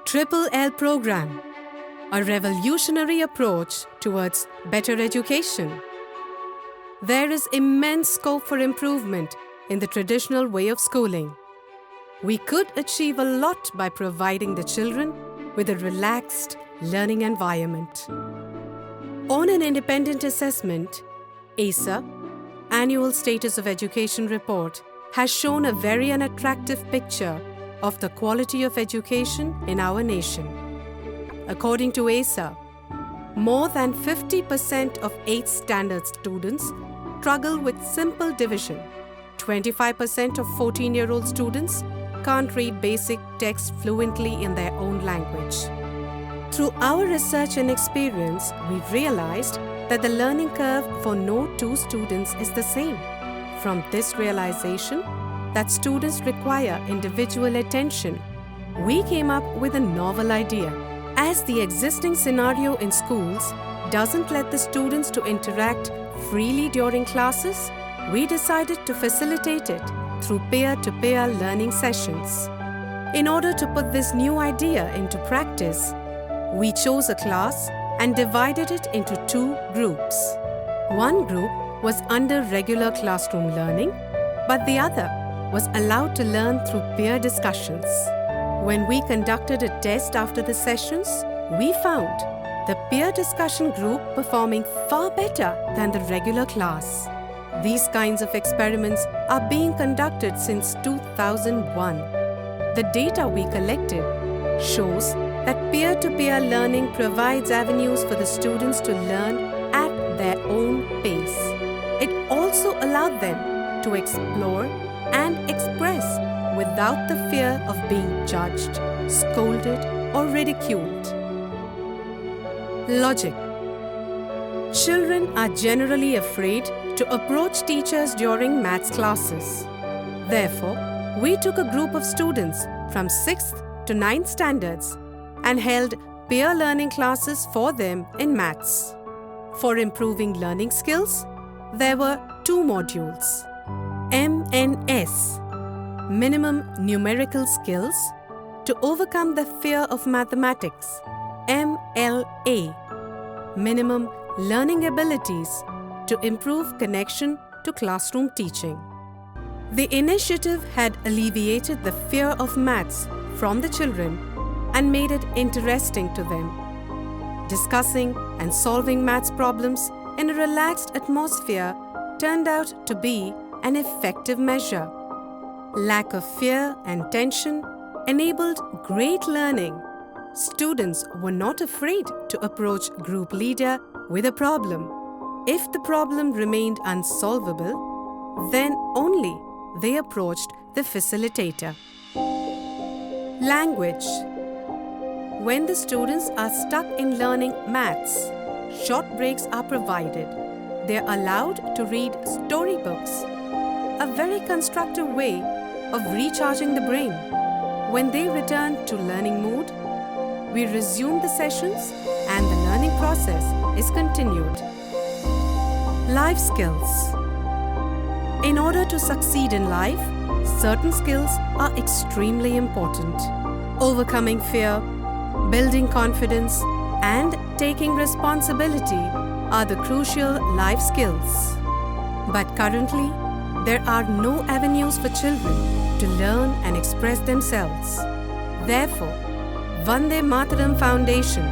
Triple L program, a revolutionary approach towards better education. There is immense scope for improvement in the traditional way of schooling. We could achieve a lot by providing the children with a relaxed learning environment. On an independent assessment, ASA, Annual Status of Education Report, has shown a very unattractive picture of the quality of education in our nation. According to ASA, more than 50% of 8th standard students struggle with simple division. 25% of 14-year-old students can't read basic text fluently in their own language. Through our research and experience, we realized that the learning curve for no two students is the same. From this realization that students require individual attention, we came up with a novel idea. As the existing scenario in schools doesn't let the students to interact freely during classes, we decided to facilitate it through peer-to-peer learning sessions. In order to put this new idea into practice, we chose a class and divided it into two groups. One group was under regular classroom learning, but the other was allowed to learn through peer discussions. When we conducted a test after the sessions, we found the peer discussion group performing far better than the regular class. These kinds of experiments are being conducted since 2001. The data we collected shows that peer-to-peer learning provides avenues for the students to learn at their own pace. It also allowed them to explore and express without the fear of being judged, scolded, or ridiculed. Logic. Children are generally afraid to approach teachers during maths classes. Therefore, we took a group of students from 6th to 9th standards and held peer learning classes for them in maths. For improving learning skills, there were two modules: MNS, Minimum Numerical Skills to overcome the fear of mathematics; MLA, Minimum Learning Abilities to improve connection to classroom teaching. The initiative had alleviated the fear of maths from the children and made it interesting to them. Discussing and solving maths problems in a relaxed atmosphere turned out to be an effective measure. Lack of fear and tension enabled great learning. Students were not afraid to approach group leader with a problem. If the problem remained unsolvable, then only they approached the facilitator. Language. When the students are stuck in learning maths, short breaks are provided. They are allowed to read storybooks, a very constructive way of recharging the brain. When they return to learning mood, we resume the sessions and the learning process is continued. Life skills. In order to succeed in life, certain skills are extremely important. Overcoming fear, building confidence, and taking responsibility are the crucial life skills. But currently, there are no avenues for children to learn and express themselves. Therefore, Vande Mataram Foundation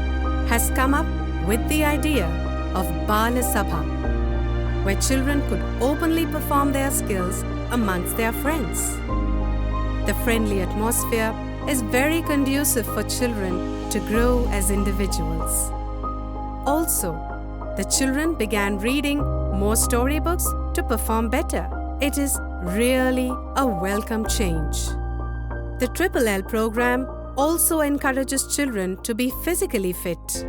has come up with the idea of Bala Sabha, where children could openly perform their skills amongst their friends. The friendly atmosphere is very conducive for children to grow as individuals. Also, the children began reading more storybooks to perform better. It is really a welcome change. The Triple L program also encourages children to be physically fit.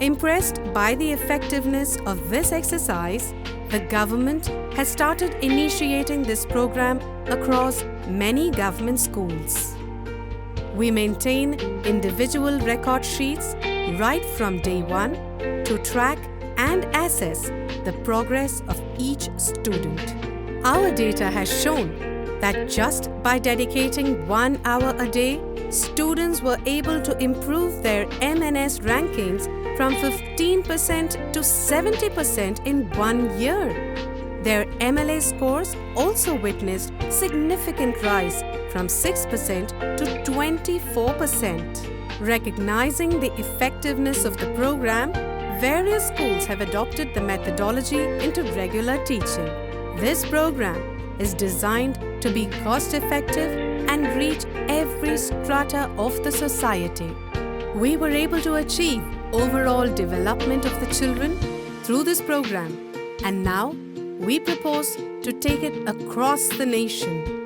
Impressed by the effectiveness of this exercise, the government has started initiating this program across many government schools. We maintain individual record sheets right from day one to track and assess the progress of each student. Our data has shown that just by dedicating 1 hour a day, students were able to improve their MNS rankings from 15% to 70% in 1 year. Their MLA scores also witnessed significant rise from 6% to 24%. Recognizing the effectiveness of the program, various schools have adopted the methodology into regular teaching. This program is designed to be cost-effective and reach every strata of the society. We were able to achieve overall development of the children through this program, and now we propose to take it across the nation.